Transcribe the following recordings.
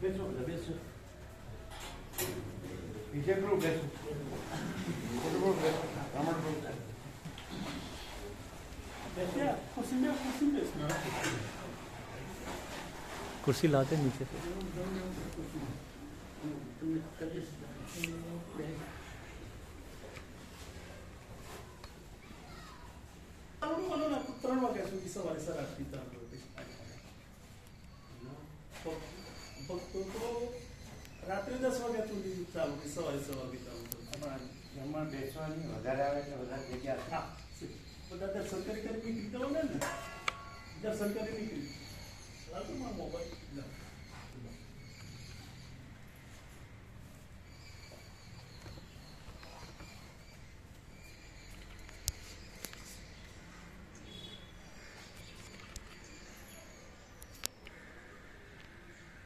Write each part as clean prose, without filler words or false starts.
બેસો બધા બેસો. વિજય પ્રભુ બેસો. પ્રભુ બેસો. રમણ પ્રભુ બેસ્યા. ખુરશી બેસ. कुर्सी लाते नीचे से ત્રણ વાગ્યા સુધી સવારે સરાટ પીતા તો રાત્રે 10 વાગ્યા સુધી ચાલુ સવારે પીતા. જમવા બેસવાની વધારે આવે છે વધારે જગ્યા. હા બધા દર્શન કરી નીકળી જવું ને દર્શન કરી નીકળી મોબાઈલ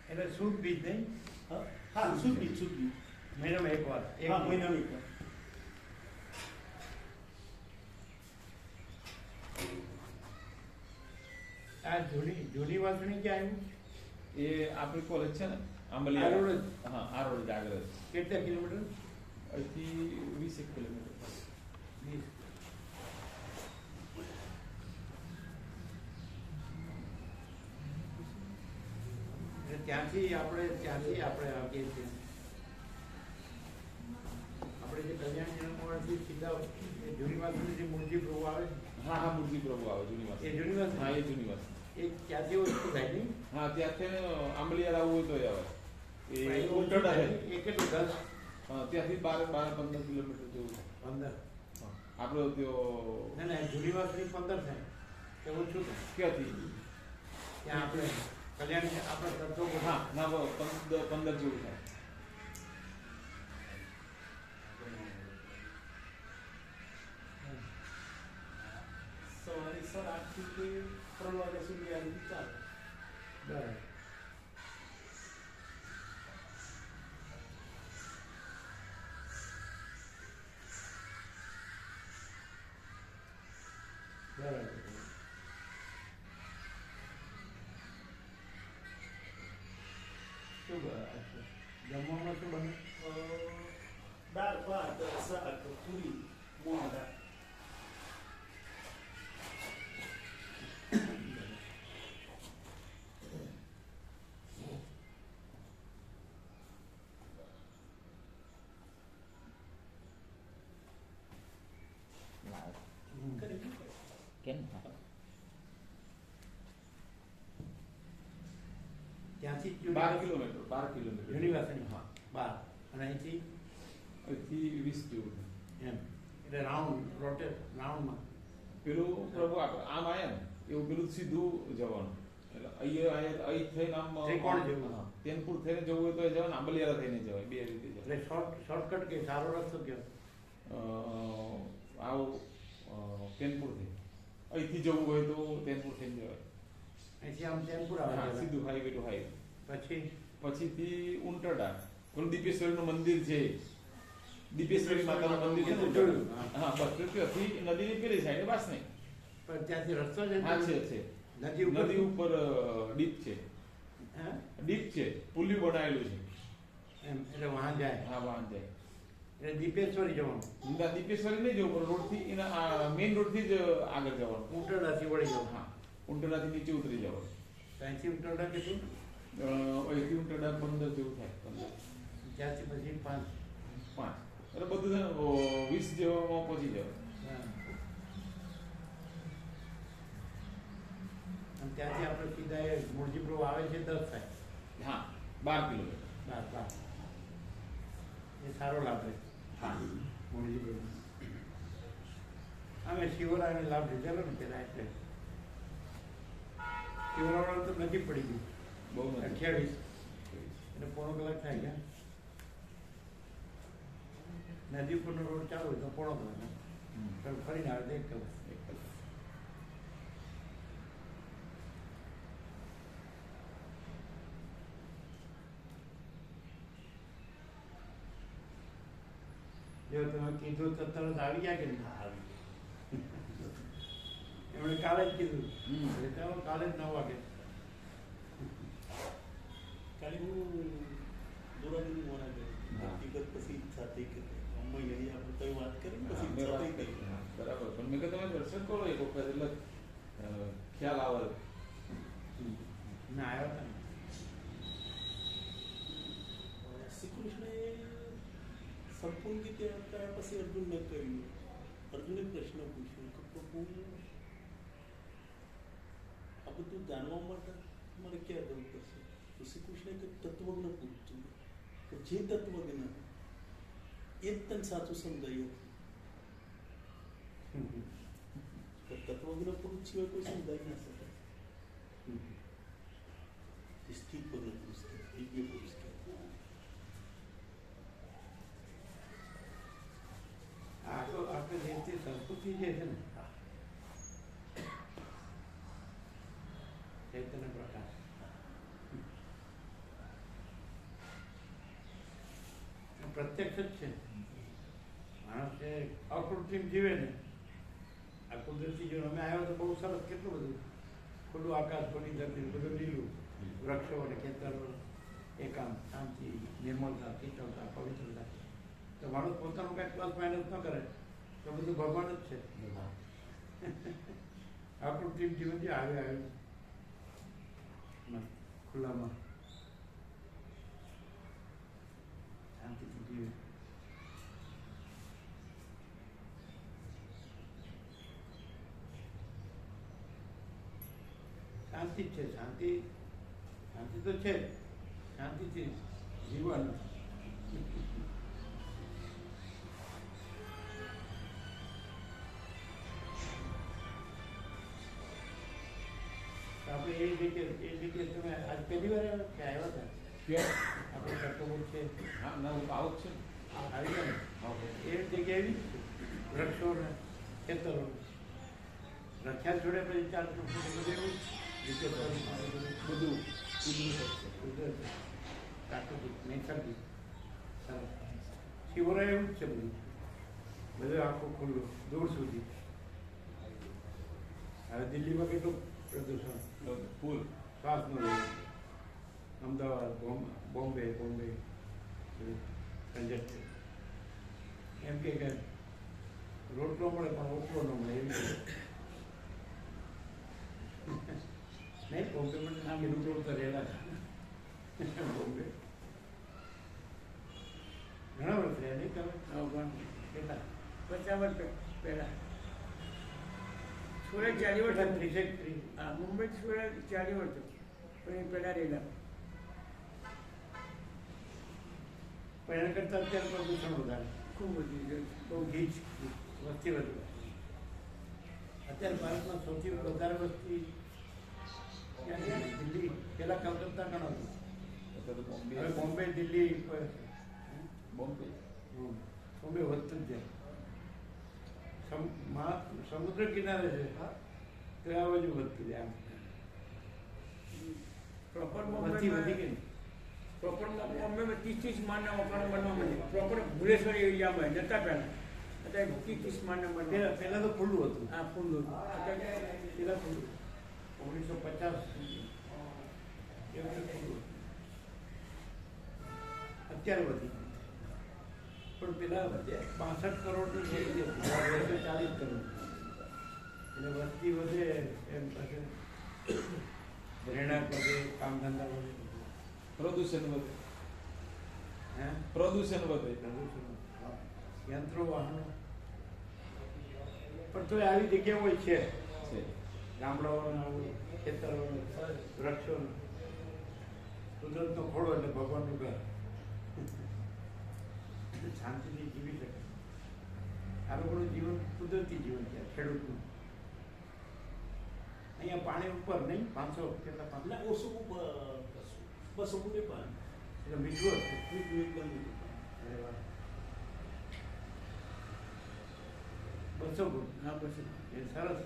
એટલે શુદ્ધ બીજ નહીં. હા સુધી મહિનામાં એક વાર. હા મહિનાની એક વાર. આ જૂની વાસણી ક્યાં આવ્યું? એ આપણી કોલેજ છે ને આ આંબલિયા. રોડ જ? હા આ રોડ જ આગળ જ. કેટલા કિલોમીટર? અહીંથી 20 કિલોમીટર. 20. ત્યાંથી આપણે આવીએ છીએ. આપણે જે કલ્યાણ જન્મવાળથી સીધા એ જૂની વાસણી જે મૂળજી પ્રભુ આવે હા હા મૂર્તિ પ્રભુ આવે જૂની વાત. એ જૂની વાસણી? હા એ જૂની વાત. એ ત્યાંથી વસ્તુ થાય નહીં. હા ત્યાંથી આંબલિયા આવવું હોય તો આવે. એ એ ઉલટડા છે. એ કેટલું 10? હા ત્યાંથી 12-15 કિલોમીટર જેવું. 15. આપણો त्यो ના ના જૂની વાસણી 15 થાય કે ઓછું થાય? ક્યાંથી ત્યાં આપણે કલ્યાણ આપણે કરતો હા ના 15 જેવું થાય. સવારે 8:30 થી 3 વાગ્યા સુધી આવી ચાલે. બરાબર. બરાબર. શું જમવામાં શું બને? દાળ ભાત શાક પૂરી મોડા. ત્યાંથી 12 કિલોમીટર. 12 કિલોમીટર. જૂની વાસણી? હા 12. અને અહીંથી અહીંથી 20 જેવું થાય. એમ એટલે રાઉન્ડ રાઉન્ડમાં પેલું પ્રભુ આમ આયા ને એવું પેલું સીધું જવાનું. એટલે અહીં થઈને આમ ત્રિકોણ જેવું. હા તેનપુર થઈને જવું હોય તો જવાનું, આંબલિયારા થઈને જવાય. બે રીતે જવાય. એટલે શોર્ટકટ કે સારો રસ્તો કયો? આવું તેનપુરથી અહીંથી જવું હોય તો તેનપુર થઈને જવાય. અહીંથી આમ ચેનપુર હા આવે સીધું હાઈવે ટુ હાઈવે. પછીથી ઉંટડા પેલું દીપેશ્વરીનું મંદિર છે. દીપેશ્વરી માતાનું મંદિર છે ને જોયું. હા બસ ત્યાંથી નદીની પેલી સાઈડે બસ નહીં. પણ ત્યાંથી રસ્તો છે? હા છે નદી ઉપર ડીપ છે. હા ડીપ છે, પુલી બનાવેલું છે. એમ એટલે વહાં જાય. હા વાહન જાય. એટલે દીપેશ્વરી જવાનું? દીપેશ્વરી નહીં જવું પણ રોડથી એના મેઇન રોડથી જ આગળ જવાનું. ઉંટરડાથી વળી જવાનું? હા ઉંટડાથી નીચે ઉતરી જવાનું. ત્યાંથી ઉંટરડા કેટલું? અહીંથી ઉંટડા 15 જેવું થાય. 15 ત્યાંથી પછી 5. 5 એટલે બધું છે ને 20 જેવામાં પહોંચી જવાય. અને ત્યાંથી આપણે સીધા એ મૂળજી પ્રભુ આવે છે 10 થાય. હા 12 કિલોમીટર. 12. એ સારો લાભ રહે. હા મૂળજી પ્રભુ અમે શિવરાયને લાભ લીધેલો ને પેલા એટલે શિવરાય તો નજીક પડી ગયું. બહુ નથી. 28 એટલે પોણો કલાક થાય ગયા. નદી ઉપરનો રોડ ચાલુ હોય તો પોણો કલાક, ફરીને આવે તો 1 કલાક. જો તમે કીધું તો તરત આવી ગયા કે નહીં? એમણે કાલે જ કીધું એટલે ચાલો કાલે જ 9 વાગે. કાલે હું વગર પછી ઈચ્છા થઈ કે મમ્મી એની આપણે કઈ વાત કરી ને પછી મેં ઈચ્છા વાત થઈ કરી. ગઈ. હા, બરાબર. પણ મેં કીધું તમે દર્શન કરો એક વખત એટલે ખ્યાલ આવે. ના આવ્યા હતા ને. શ્રી કૃષ્ણએ સંપૂર્ણ રીતે કર્યા પછી અર્જુનને કહ્યું. અર્જુને પ્રશ્ન પૂછ્યો કે પ્રભુ આ બધું જાણવા માટે મારે ક્યાં જવું પડશે? તો શ્રી કૃષ્ણએ કહ્યું તત્વજ્ઞ પૂછતું કે જે તત્વજ્ઞ એ જ તને સાચું સમજાયું. તત્વજ્ઞ પુરુષ સિવાય કોઈ સમજાઈ ના શકે. સ્થિત પગલ પુરુષ કહેવાય, દિવ્ય પુરુષ કહેવાય. આ તો આપણે દેશની સંસ્કૃતિ જે છે ને ચૈતન્ય પ્રકાશ પ્રત્યક્ષ જ છે. માણસ જે અકૃત્રિમ જીવે ને આ કુદરતી જીવન અમે આવ્યો તો બહુ સરસ, કેટલું બધું ખુલ્લું આકાશ, ખુલ્લી ધરતી, બધું લીલું, વૃક્ષો અને ખેતરો, એકાંત, શાંતિ, નિર્મળતા, શીતળતા, પવિત્રતા. તો માણસ પોતાનું કાંઈ પ્લસ માઇનસ ન કરે તો બધું ભગવાન જ છે. અકૃત્રિમ જીવન જે આવ્યું ખુલ્લામાં શાંતિથી જીવે. શાંતિ જ છે. શાંતિ તો છે જ. શાંતિથી જીવવાનું. આપણે એ જગ્યાએ તમે આજ પહેલી વાર આવ્યા કે આવ્યા હતા? ક્યાં? આપણે કટોબોટ છે હા, ના હું આવું જ છે ને. આવી ગયા ને? એ જગ્યાએ એવી વૃક્ષો ને ખેતરો રખ્યા જોડે પછી 4 ફૂટ બધું એવું રીતે બધું કુદરત પ્રાકૃતિક નૈસર્ગિક સરસ. શિવરાય એવું જ છે બધું. બધું આખું ખુલ્લું દૂર સુધી. હવે દિલ્હીમાં કેટલું પ્રદૂષણ, ફૂલ. શ્વાસનું લેવું. અમદાવાદ, બોમ્બે કંજેસ્ટેડ. એમ કે રોટલો મળે પણ ઓટલો ન મળે એવી રીતે. નહીં, બોમ્બેમાં નામ એનું રોડ તો રહેલા છે. બોમ્બે ઘણા વર્ષ રહ્યા નહીં તમે? કેટલા? 50 વર્ષ પહેલા સુરત 40 વર્ષ હતું. 363. હા, મુંબઈ સુરત 40 વર્ષ હતું. પણ એ પહેલા રહેલા. પણ એના કરતાં અત્યારે પ્રદૂષણ વધારે, ખૂબ વધી ગયું. બહુ ગીચ વસ્તી વધુ. અત્યારે ભારતમાં સૌથી વધારે વસ્તી ક્યાં છે? દિલ્હી. પહેલાં કલકત્તા ઘણો હતું. અત્યારે તો બોમ્બે. હવે બોમ્બે, દિલ્હી, બોમ્બે. બોમ્બે વધતું જ જાય. સમુદ્ર કિનારે છે તો આ બાજુ વધતું જાય. પ્રોપર વસ્તી વધી ગઈ. પ્રોપર બોમ્બેમાં 30 માળના મકાનો બનવા માંડ્યા. પ્રોપર ભુલેશ્વર એરિયામાં નતા પહેલા. અત્યારે 30 માળના બનવા. પહેલાં તો ખુલ્લું હતું. હા, ખુલ્લું હતું. અત્યારે પહેલાં ખુલ્લું 1950 એવું ખુલ્લું. અત્યારે વધી ગયું. પણ પેલા 65 કરોડની થઈ ગઈ હતી. 40 કરોડ. એટલે વસ્તી વધે એમ પછી રહેણાંક વધે, કામ ધંધા વધે. પ્રદૂષણ વધે. હે? પ્રદૂષણ વધે. યંત્રો, વાહનો. પણ તોય આવી જગ્યાઓ છે. ગામડાઓના ખેતરો, વૃક્ષો, કુદરતનો ખોળો એટલે ભગવાનનું ઘર. શાંતિથી જીવી શકે. આ લોકોનું જીવન કુદરતી જીવન છે, ખેડૂતનું. અહીંયા પાણી ઉપર નહીં, 500 કેટલા 500 ના ઓછું 200 ફૂટે પાણી. એટલે મીઠું હતું. મીઠું એકદમ મીઠું. અરે વાહ. 200 ફૂટ. હા, પછી એ સરસ.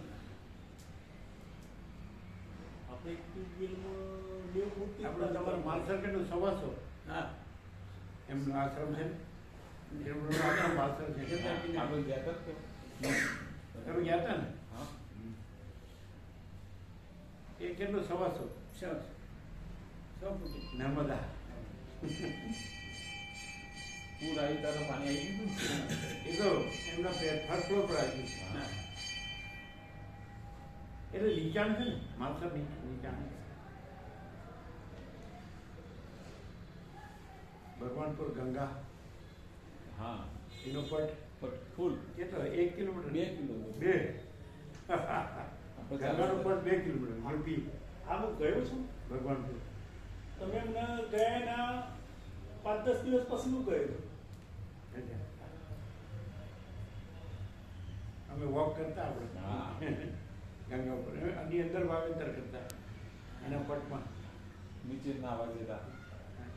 આપણે એક ટ્યુબવેલમાં 90 ફૂટથી આપણે તમારું માલસર કેટલું? 125. હા. એમનો આશ્રમ છે ને? એમનો આશ્રમ માલસર છે. આપણે ગયા હતા તો. તમે ગયા હતા ને? હા. એ કેટલું? 125. સરસ. 100 ફૂટ. નર્મદા. પૂર આવી ત્યારે પાણી આવી ગયું ને. એ તો એમના થર્ડ ફ્લોર પર આવી ગયું. હા. એટલે નીચાણ છે ને માલસા નીચાણ. ભગવાનપુર ગંગા હા એનો પટ પણ ફૂલ કેટલો 1 કિલોમીટર 2 કિલોમીટર. બે આપણે ગંગાનો પટ 2 કિલોમીટર યુપી આ હું ગયો છું. ભગવાનપુર. તમે એમને ગયા એના 5-10 દિવસ પછી હું ગયો. અમે વોક કરતા આપણે હા. ગંગા ઉપર આની અંદર વાવેતર કરતા એના પટમાં નીચે નાવા જતા.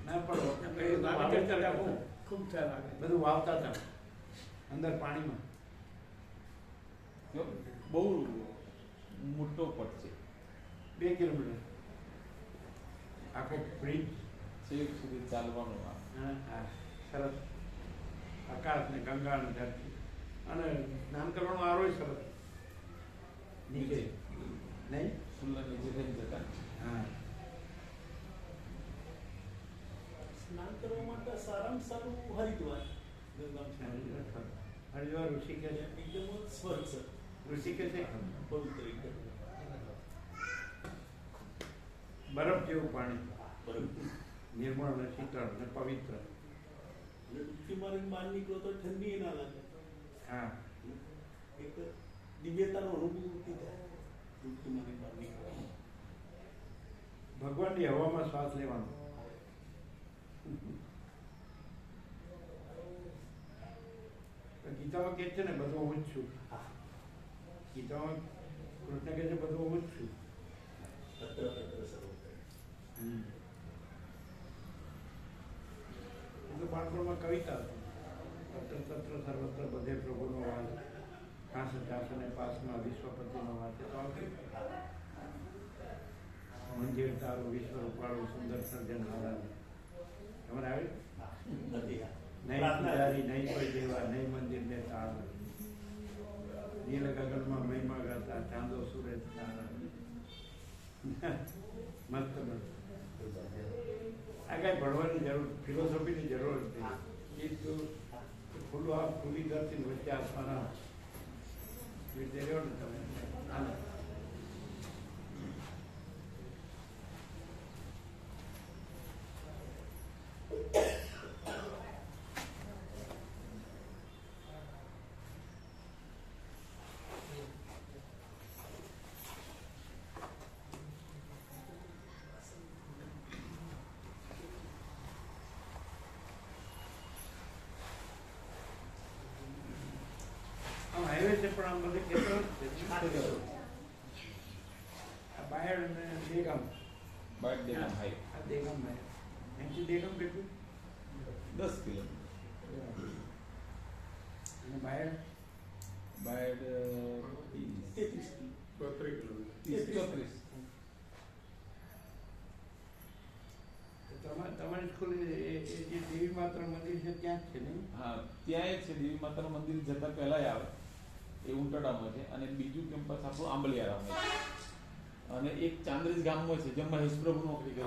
ના પણ વાવેતર કરતા બહુ ખૂબ થાય વાવેતર. બધું વાવતા હતા અંદર પાણીમાં. જો બહુ મોટો પટ છે. 2 કિલોમીટર આખો બ્રિજ. છેક સુધી ચાલવાનું આ. હા સરસ આકાશ ને ગંગા ને ધરતી અને સ્નાન કરવાનો આરોય સરસ નીચે નહીં. ફૂલના નીચે થઈને જતા. હા સ્નાન કરવા માટે સારામાં સારું હરિદ્વાર ગંગા હરિદ્વાર ઋષિકેશ એકદમ સ્વચ્છ ઋષિકેશ પવિત્ર એકદમ બરફ જેવું પાણી બરાબર. નિર્મળ ને શીતળ ને પવિત્ર. અને ડૂબકી મારીને બહાર નીકળો તો ઠંડી ના લાગે. હા એક દિવ્યતાનો અનુભૂતિ થાય ડૂબકી મારીને બહાર નીકળો. ભગવાનની હવામાં શ્વાસ લેવાનો. ગીતામાં કહે છે ને બધું હું જ છું. ગીતામાં કૃષ્ણ કહે છે બધું હું જ છું. તત્ર તત્ર સર્વત્ર. એ તો બાળપણમાં કવિતા હતી. તત્ર તત્ર સર્વત્ર બધે પ્રભુનો વાસ, કાંસ ચાસને પાસમાં વિશ્વપતિનો વાસ. એ તો આવતી. મંદિર તારું વિશ્વ રૂપાળું સુંદર સર્જન હારા. તમારે આવે નથી આ. નહીં પૂજારી નહીં કોઈ દેવા નહીં મંદિર ને તાળ. નીલ ગગનમાં મહિમા ગાતા ચાંદો સૂરજ તારા. મસ્ત મસ્ત. આ કઈ ભણવાની જરૂર ફિલોસોફીની જરૂર નથી. એ તો ખુલ્લું આ ખુલ્લી ધરતી વચ્ચે આસમાના રીતે રહ્યો ને તમે આનંદ. આમ હાઈવે છે પણ આમ બધે ખેતરો જ છે. આ બાયડ અને દેગામ. બાઇક દેના હાઈ આ દેગામ બાયડ. અહીંથી દેગામ કેટલું? 10 કિલોમીટર. અને બાયડ બાઇક 33 34. તમારી સ્કૂલ જે દેવી માતા મંદિર છે ત્યાં જ છે નહીં? હા ત્યાં એક છે દેવી માતાનું મંદિર જતા પહેલા આવે એ ઉંટડામાં છે, અને બીજું કેમ્પસ આપણું આંબલિયારામાં છે, અને એક ચાંદ્રીજ ગામમાં છે જેમાં મહેશ પ્રભુ નોકરી કરે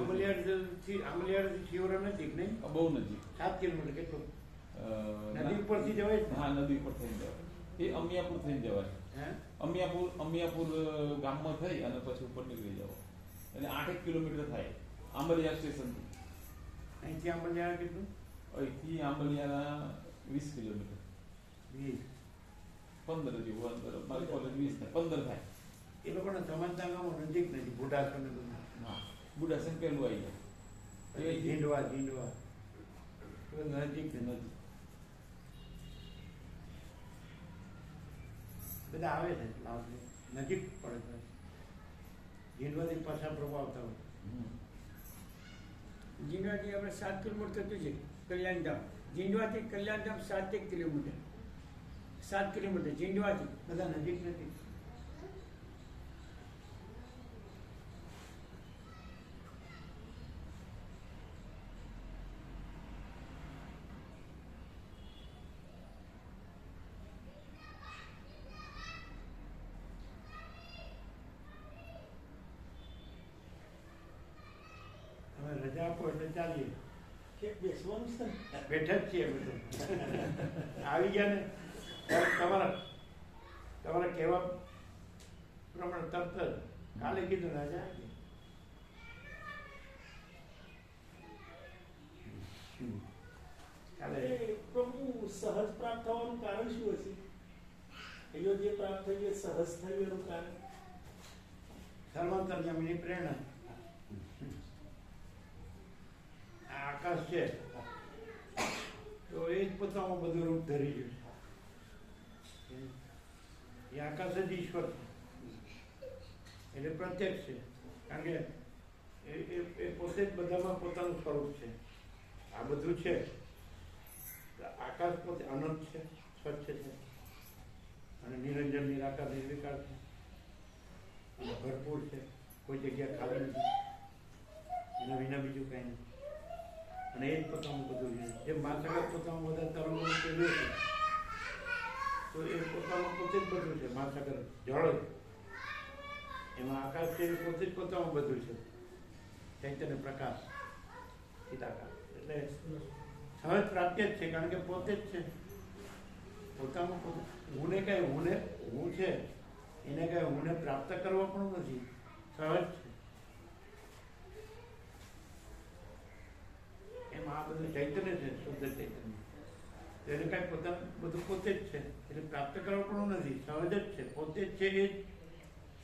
છે. આંબલિયાળથી શિવરા નજીક નહીં? બહુ નજીક. 7 કિલોમીટર કેટલું? અ, નદી ઉપરથી જવાય જ ને? હા નદી ઉપર થઈને જવાય. એ અમિયાપુર થઈને જવાય. હે? અમિયાપુર ગામમાં થઈ અને પછી ઉપર નીકળી જવાય. એટલે 8 કિલોમીટર થાય આંબલિયા સ્ટેશનથી. અહીંથી આંબલિયાળા કેટલું? અહીંથી આંબલિયાના 20 કિલોમીટર. 20. 15 જેવું અંતર. મારી કોલેજ 20 થાય 15 થાય. એ લોકોને સમાજના ગામો નજીક નથી, બુઢાસર ને બધું. હા બુડાસન પહેલું આવી જાય. પછી ઝીંડવા એ બધું નજીક ને નદી. બધા આવે છે લાવથી. નજીક પડે છે. ઝીંડવાથી પાછા પ્રભુ આવતા હોય. જીંડવાથી આપણે 7 કિલોમીટર થતું છે કલ્યાણધામ. જીંડવાથી કલ્યાણધામ 7 કિલોમીટર. 7 કિલોમીટર જીંડવાથી. બધા નજીક નથી. તમે રજા આપો એટલે ચાલીએ. કે બેસવાનું છે ને? બેઠા જ છીએ બધું આવી ગયા ને ત્યારે તમારા કહેવા પ્રમાણે તરત જ કાલે કીધું ને આજે આવી ગયા. કાલે એ પ્રભુ સહજ પ્રાપ્ત થવાનું કારણ શું હશે? અહીંયા જે પ્રાપ્ત થયું એ સહજ થયું એનું કારણ? સર્વાંતર્યામીની પ્રેરણા. આ આકાશ છે તો એ જ પોતામાં બધું રૂપ ધરી ગયું છે. એ આકાશ જ ઈશ્વર છે એટલે પ્રત્યક્ષ છે, કારણ કે એ પોતે જ બધામાં પોતાનું સ્વરૂપ છે. આ બધું છે તો આકાશ પોતે અનંત છે, સ્વચ્છ છે અને નિરંજન નિરાકાર નિર્વિકાર છે અને ભરપૂર છે, કોઈ જગ્યા ખાલી નથી, એના વિના બીજું કાંઈ નથી. અને એ જ પોતાનું બધું છે. જે મહાસાગર પોતાનું બધા તરંગો કેળવે છે તો એ પોતાનું પોતે જ બધું છે. મહાસાગર જળ જ, એમાં આકાશ છે એ પોતે જ પોતાનું બધું છે. ચૈતન્ય પ્રકાશ ચિદાકાશ એટલે સહજ પ્રાપ્ય જ છે, કારણ કે પોતે જ છે. પોતાનું પોતે હુંને કાંઈ હું છે એને કાંઈ હુંને પ્રાપ્ત કરવો પણ નથી, સહજ છે. એમાં આ બધું ચૈતન્ય છે, શુદ્ધ ચૈતન્ય. એને કાંઈ પોતાનું બધું પોતે જ છે એટલે પ્રાપ્ત કરવો પણ નથી, સહજ જ છે. પોતે જ છે એ જ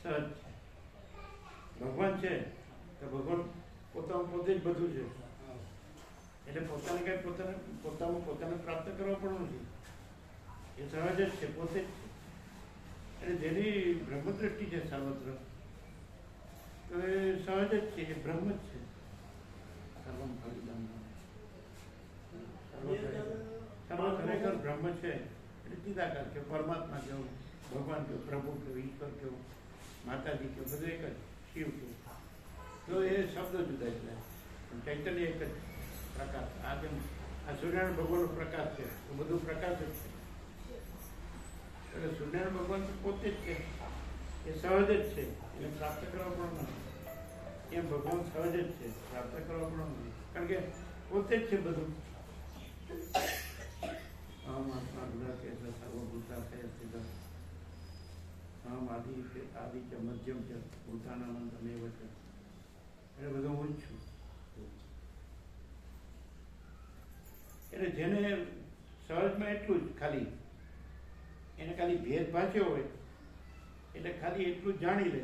સહજ છે. ભગવાન છે તો ભગવાન પોતાનું પોતે જ બધું છે એટલે પોતાને કાંઈ પોતાને પ્રાપ્ત કરવો પણ નથી, એ સહજ જ છે, પોતે જ છે. એટલે જેની બ્રહ્મદ્રષ્ટિ છે સર્વત્ર તો એ સહજ જ છે, એ બ્રહ્મ જ છે. સર્વમ ફલિદમ સર્વ ખરેખર બ્રહ્મ છે એટલે ચિદાકાર કે પરમાત્મા કેવું, ભગવાન કેવું, પ્રભુ કેવું, ઈશ્વર કેવું, માતાજી કેવું, બધું એક જ, શિવ કેવું. તો એ શબ્દ જુદા જુદા પણ ચૈતન્ય એક જ પ્રકાશ. આ જેમ આ સૂર્યનારાયણ ભગવાનનો પ્રકાશ છે તો બધું પ્રકાશ જ છે. એટલે સૂર્યનારાયણ ભગવાન તો પોતે જ છે, એ સહજ જ છે, એને પ્રાપ્ત કરવા પણ નથી. એમ ભગવાન સહજ જ છે, પ્રાપ્ત કરવા પણ નથી, કારણ કે પોતે જ છે બધું. અહમ આત્મા ગુણાકે એટલે સર્વભૂતા છે સ્થિત. અહમ આદિ ચ મધ્યમ છે ભૂતાનાનંદ તમેવ છે. એટલે બધું હું જ છું. એટલે જેને સહજમાં એટલું જ ખાલી એને ખાલી ભેદ ભાચ્યો હોય એટલે ખાલી એટલું જ જાણી લે.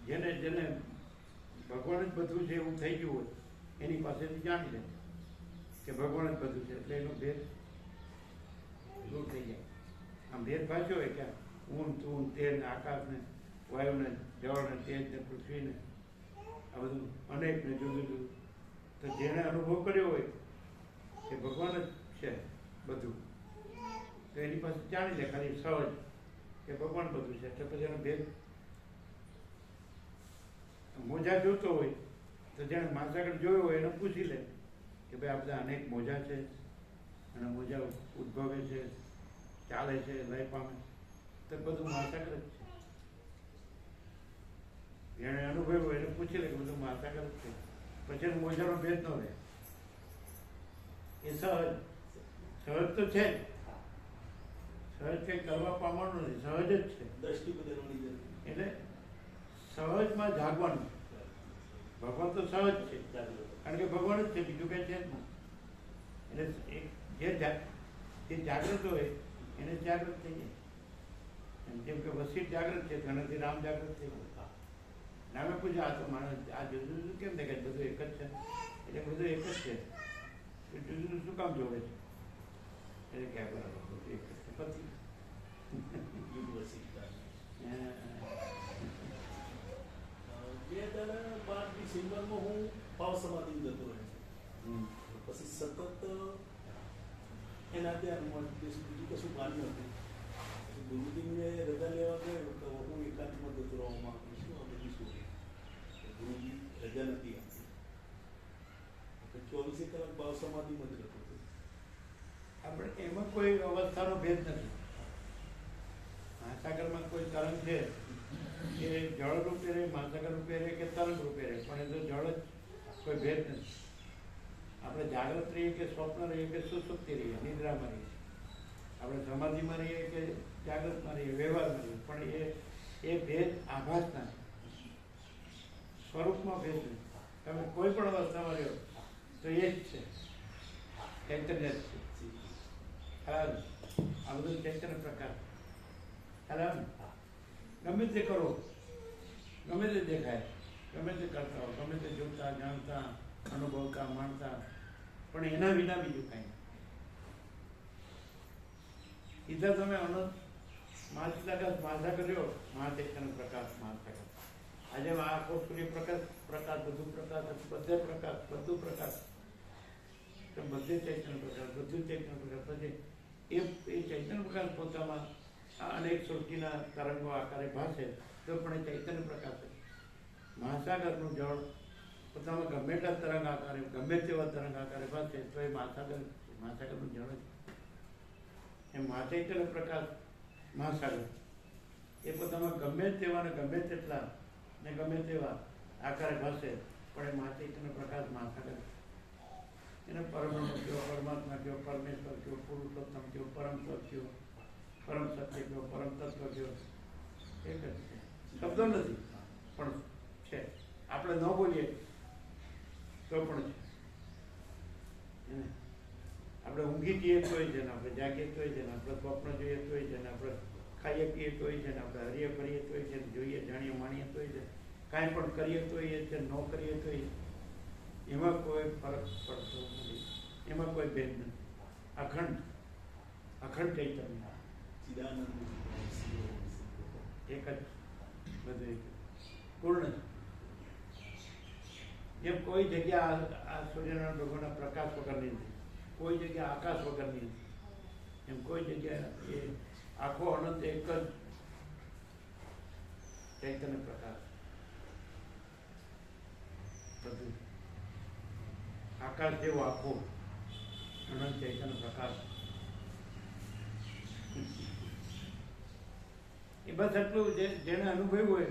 જેને ભગવાન જ બધું છે એવું થઈ ગયું હોય એની પાસેથી જાણી લે કે ભગવાન જ બધું છે, એટલે એનો ભેદ દૂર થઈ જાય. આમ ભેદ ભાચ્યો હોય કે ઊન તું તે ને આકાશ ને વાયુ ને જળ ને તેજ ને પૃથ્વી ને આ બધું અનેક ને જુદું જુદું, તો જેણે અનુભવ કર્યો હોય કે ભગવાન જ છે બધું તો એની પાસે જાણી લે ખાલી સહજ કે ભગવાન બધું છે. એટલે પછી એનો ભેદ મોજા જોતો હોય તો જેણે મહાસાગર જોયો હોય એને પૂછી લે કે ભાઈ આ બધા અનેક મોજા છે અને મોજા ઉદ્ભવે છે, ચાલે છે, લય પામે, તો બધું મહાસાગર જ છે. જેણે અનુભવ્યું હોય એને પૂછી લે કે બધું મહાસાગર જ છે, પછી એનો મોજાનો ભેદ ન રહે. એ સહજ તો છે જ, સહજ કંઈ કરવા પામવાનું નથી, સહજ જ છે. દ્રષ્ટિ બદલવાની જરૂર. એટલે સહજમાં જાગવાનું. ભગવાન તો સહજ છે, કારણ કે ભગવાન જ છે, બીજું કંઈ છે જ નહીં. એટલે જે જાગૃત હોય એને જાગૃત થઈ જાય. જેમ કે વસીર જાગૃત છે તો એનાથી રામ જાગૃત થઈ જાય. નામે પૂછે આ તો માણસ આ જુદું જુદું કેમ દેખાય, બધું એક જ છે, એટલે બધું એક જ છે, જુદું જુદું શું કામ જોવે છે? એટલે ક્યાં બરાબર બધું એક જ છે પછી. યુનિવર્સિટી 2012 ડિસેમ્બરમાં હું ભાવ સમાધિ જતો રહ્યો છું. પછી સતત એના ધ્યાનમાં બીજું કશું માન્યું હતું. ગુરુજીને રજા લેવા ગયો તો હું એકાંતમાં જતો રહેવા માંગુ છું. આ બધી શું ગુરુજી રજા નથી આપતી. 24 કલાક ભાવ સમાધિમાં જ રહેતો હતો. આપણે એમાં કોઈ અવસ્થાનો ભેદ નથી. મહાસાગરમાં કોઈ તરંગ છે કે જળ રૂપે રહે, મહાસાગર રૂપે રહે કે તરંગ રૂપે રહે, પણ એ તો જળ જ, કોઈ ભેદ નથી. આપણે જાગ્રત રહીએ કે સ્વપ્ન રહીએ કે સુસુપ્તિ રહીએ, નિદ્રામાં રહીએ, આપણે સમાધિમાં રહીએ કે જાગ્રતમાં રહીએ, વ્યવહારમાં રહીએ, પણ એ ભેદ આભાસના સ્વરૂપમાં ભેદ નથી. તમે કોઈ પણ અવસ્થામાં રહ્યો તો એ જ છે, ચૈતન્ય જ છે. ખ્યાલ આ બધું ચૈતન્ય પ્રકાર. ખ્યાલ ગમે તે કરો, ગમે તે દેખાય, ગમે તે કરતા હો, ગમે તે જોતા, જાણતા, અનુભવતા, માણતા, પણ એના વિના બીજું કાંઈ સીધા તમે અનંત મહાચિદાકાશ માથા કર્યો, મહાચૈતન્ય પ્રકાશ મહાપ્રકાશ. આજે આખો સૂર્યપ્રકાશ પ્રકાશ, બધું પ્રકાશ, બધે પ્રકાશ, બધું પ્રકાશ, બધે ચૈતન્ય પ્રકાશ, બધું ચૈતન્ય પ્રકાશ. પછી એ ચૈતન્ય પ્રકાશ પોતામાં આ અનેક સૃષ્ટિના તરંગો આકારે ભાષે તો પણ એ ચૈતન્ય પ્રકાશ છે. મહાસાગરનું જળ પોતામાં ગમે એટલા તરંગ આકારે, ગમે તેવા તરંગ આકારે ભાષે તો એ મહાસાગરનું જળ જ. એ મહાચૈતન્ય પ્રકાશ મહાસાગર એ પોતામાં ગમે તેવા ને ગમે તેટલા ને ગમે તેવા આકારે ભાષે પણ એ મહાચૈતન્ય પ્રકાશ મહાસાગર. એને પરબ્રહ્મ કયો, પરમાત્મા કયો, પરમેશ્વર કયો, પુરુષોત્તમ કયો, પરમ તત્વ કયો, પરમ સત્ય કયો, પરમ તત્વ કયો, એક જ છે. શબ્દો નથી પણ છે. આપણે ન બોલીએ તો પણ છે. એને આપણે ઊંઘી જઈએ તોય છે ને, આપણે જાગીએ તોય છે ને, આપણે સ્વપ્ન જોઈએ તોય છે ને, આપણે ખાઈએ પીએ તોય છે ને, આપણે હરીએ ફરીએ તોય છે ને, જોઈએ જાણીએ માણીએ તોય છે, કાંઈ પણ કરીએ તોય છે, ન કરીએ તોય, એમાં કોઈ ફરક પડતો નથી, એમાં કોઈ ભેદ નથી. અખંડ અખંડ ચૈતન્ય ચિદાનંદ એક જ, બધું એક પૂર્ણ. જેમ કોઈ જગ્યા આ સૂર્યનારાયણ ભગવાનના પ્રકાશ વગરની નથી, કોઈ જગ્યા આકાશ વગરની નથી, એમ કોઈ જગ્યા એ આખો અનંત એક જ ચૈતન્ય પ્રકાશ. બધું આકાશ જેવો આખો અનંત ચૈતન્ય પ્રકાશ. એ બસ એટલું જેને અનુભવ્યું હોય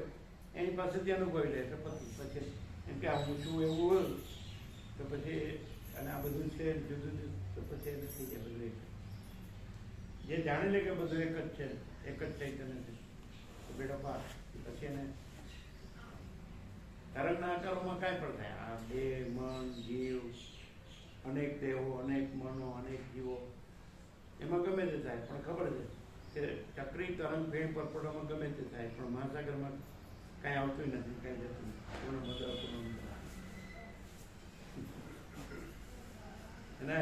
એની પાસેથી અનુભવી લે તો પછી એમ કે આ હું છું એવું હોય તો પછી, અને આ બધું છે જુદું જુદું તો પછી એને થઈ જાય બધું એક. જે જાણી લે કે બધું એક જ છે, એક જ ચૈતન્ય છે, તો બેટા પાસ. પછી એને તરંગના આકારોમાં કાંઈ પણ થાય, આ દેહ, મન, જીવ, અનેક દેવો, અનેક મનો, અનેક જીવો, એમાં ગમે તે થાય, પણ ખબર છે કે ચક્રી તરંગ ભેણ પરપોટામાં ગમે તે થાય, પણ મહાસાગરમાં કાંઈ આવતું નથી, કાંઈ જતું નથી, પૂર્ણ બધા પૂર્ણ એને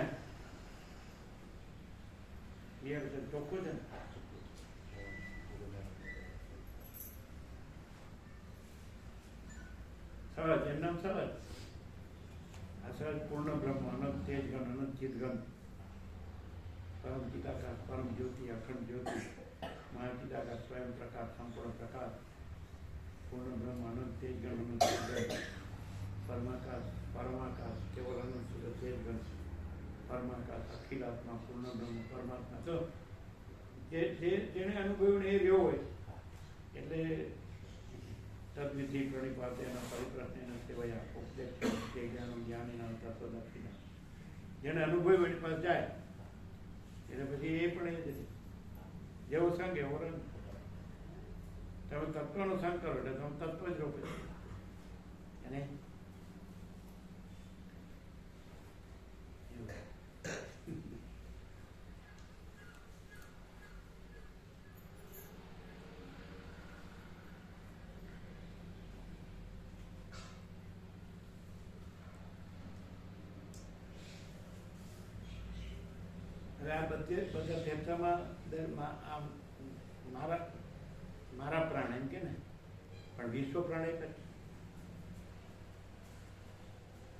ક્લિયર છે, ચોખ્ખું છે ને. સહજ, એમ નામ સહજ. આ સહજ પૂર્ણ બ્રહ્મ, અનંત તેજ ગણ, અનંત ચિત ગણ, પરમ ચિદાકાશ, પરમ જ્યોતિ, અખંડ જ્યોતિ, મહાચિદાકાશ, સ્વયં પ્રકાશ, સંપૂર્ણ પ્રકાશ, પૂર્ણ બ્રહ્મ, અનંત તેજ ગણ, અનંત ચિત ગણ, પરમાકાશ, પરમાકાશ, કેવલ અનંત શુદ્ધ તેજ ગણ, પરમાકાશ, અખિલાત્મા, પૂર્ણ બ્રહ્મ, પરમાત્મા. તો જેને અનુભવ્યું ને એ રહ્યો હોય એટલે તદ્વિધિ પ્રણિપાતે એના પરિપ્રશ્ન સેવાય ઉપદેશ કે જ્ઞાનો જ્ઞાનીના તત્વદર્શીના. જેને અનુભવ્યું એની પાસે જાય એટલે પછી એ પણ એ જ જેવો સંગ એવો રંગ. તમે તત્વનો સંગ કરો એટલે તમે તત્વ જ રોપે એને આ બધા ફેફસામાં આમ મારા પ્રાણ એમ કે ને, પણ વિશ્વ પ્રાણ એક જ.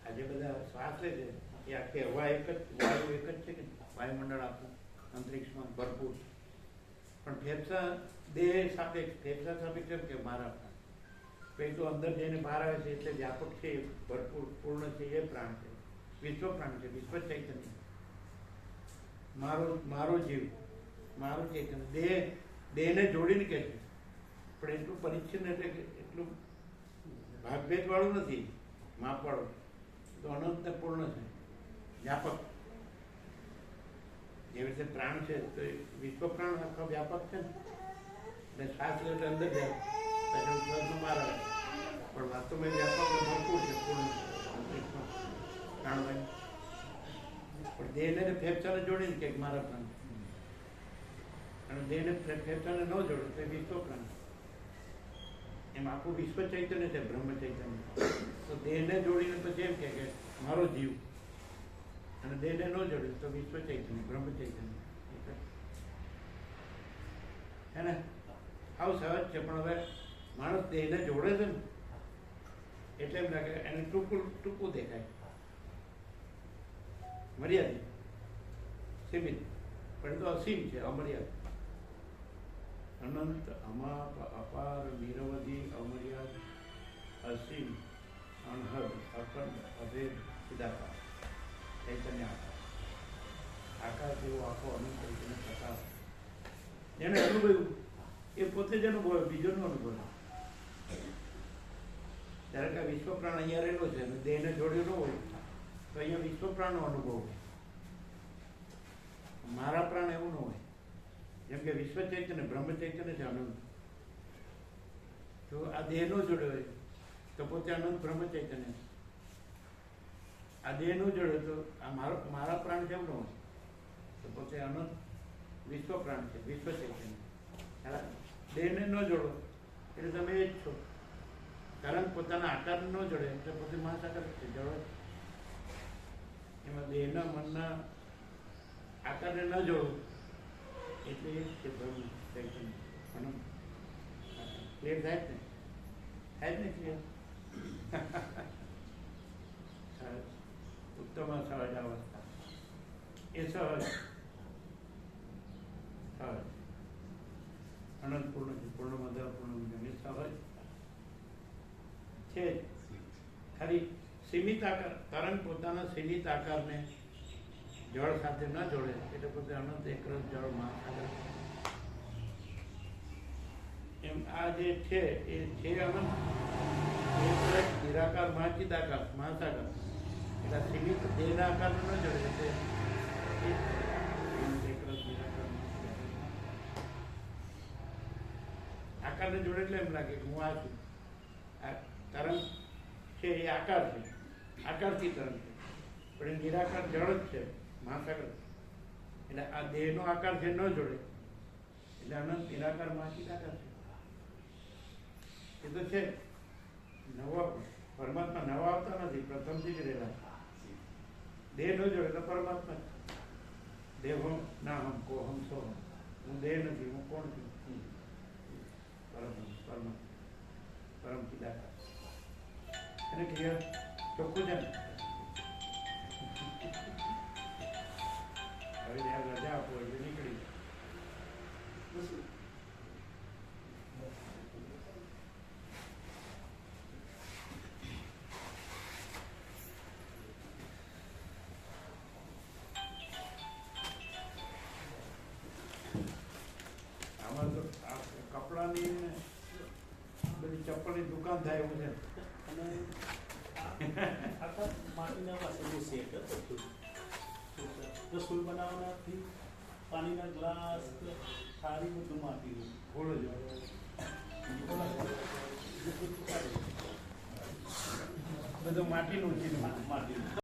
આજે બધા શ્વાસ લે છે એ આખી હવા એક જ, વાયુ એક જ છે કે વાયુમંડળ આખું અંતરિક્ષમાં ભરપૂર, પણ ફેફસા દેહ સાપેક્ષ, ફેફસા સાપેક્ષ એમ કે મારા પ્રાણ. પછી તો અંદર જઈને બહાર આવે છે એટલે વ્યાપક છે, ભરપૂર પૂર્ણ છે, એ પ્રાણ છે, વિશ્વ પ્રાણ છે, વિશ્વ ચૈતન્ય. મારો જીવ, મારું ચૈતન્ય, દેહને જોડીને કહે છે, પણ એટલું પરિચ્છિન્ન એટલે કે એટલું ભાગભેદ વાળું નથી, માપ વાળું, તો અનંત ને પૂર્ણ છે. વ્યાપક. જેવી રીતે પ્રાણ છે તો એ વિશ્વ પ્રાણ આખો વ્યાપક છે ને, એટલે શ્વાસ લે એટલે અંદર જાય પછી શ્વાસનો બહાર આવે, પણ વાસ્તવમાં એ વ્યાપક ને ભરપૂર છે પૂર્ણ અંતરિક્ષમાં પ્રાણવાયુ. પણ દેહને ને ફેફસાને જોડીને કંઈક મારા પ્રાણ, અને દેહને ફેફસાને ન જોડે તો એ વિશ્વ પ્રાણ. એમ આખું વિશ્વ ચૈતન્ય છે, બ્રહ્મ ચૈતન્ય. તો દેહને જોડીને પછી એમ કે મારો જીવ, અને દેહને ન જોડે તો વિશ્વ ચૈતન્ય, બ્રહ્મ ચૈતન્ય. હે ને? આવું સહજ છે. પણ હવે માણસ દેહને જોડે છે ને એટલે એમ લાગે એને ટૂંકું દેખાય, મર્યાદિત, સીમિત. પણ એ તો અસીમ છે, અમર્યાદ, અનંત, અપાર, નિરવધિ, અમર્યાદ, અસીમ, અનહદ, અખંડ, અભેદ, સિદ્ધાકાર, ચૈતન્ય આકાર. આકાર જેવો આખો અનંત ચૈતન્ય પ્રકાશ જેને અનુભવ્યું એ પોતે જ અનુભવે, બીજો નો અનુભવે. ત્યારે કે વિશ્વ પ્રાણ અહીંયા રહેલો છે અને દેહને જોડ્યો ન હોય તો અહીંયા વિશ્વ પ્રાણનો અનુભવ હોય. મારા પ્રાણ એવું ન હોય. જેમ કે વિશ્વ ચૈતન્ય, બ્રહ્મ ચૈતન્ય છે અનંત. જો આ દેહ નો જોડ્યો હોય તો પોતે અનંત બ્રહ્મ ચૈતન્ય. આ દેહ નો જોડ્યો તો આ મારા પ્રાણ જેમ ન હોય તો પોતે અનંત વિશ્વ પ્રાણ છે, વિશ્વ ચૈતન્ય. દેહને ન જોડો એટલે તમે એ જ છો. કારણ પોતાના આકારને ન જોડે એટલે પોતે મહાસાગર છે, જળો. એમાં દેહના મનના આકારને ન જોડવું એટલે એ જ છે બ્રહ્મ ચૈતન્ય. ક્લિયર થાય જ ને? થાય જ ને ક્લિયર? ઉત્તમ સહજ અવસ્થા એ સહજ અનંત પૂર્ણ છે, પૂર્ણ મધર પૂર્ણ એ સહજ છે. ખાલી સીમિત આકાર, કારણ પોતાના સીમિત આકારને જળ સાથે ન જોડે એટલે પોતે અનંત એકરસ જળ મહાસાગર. એમ આ જે છે એ છે અનંત એકરસ નિરાકાર મહાચિદાકાર મહાસાગર. એટલે સીમિત દેહના આકારને ન જોડે એટલે એકરસ નિરાકાર આકારને જોડે એટલે એમ લાગે કે હું આ છું. આ તરંગ છે એ આકાર છે, આકારથી તરંગ છે, પણ એ નિરાકાર જળ જ છે, મહાસાગર. એટલે આ દેહનો આકાર છે ન જોડે એટલે અનંત નિરાકાર મહાચિદાકાર છે. એ તો છે નવા પરમાત્મા, નવા આવતા નથી, પ્રથમથી જ રહેલા. દેહ ન જોડે એટલે પરમાત્મા. દેહો ના હમ કો હમ સો, હું દેહ નથી, હું કોણ છું? પરમ ચિદાકાર. એને ક્લિયર ચોખ્ખું છે ને? હવે જ્યારે રજા આપો એટલે નીકળી આમાં તો કપડાની બધી ચપ્પલની દુકાન થાય એવું છે. અને આખા માટીના વાસણનું સેટ હતું. રસોઈ બનાવવાથી પાણીના ગ્લાસ, થાળી, બધું માટીનું. બોલો જ બધું માટીનું છે. માટીનું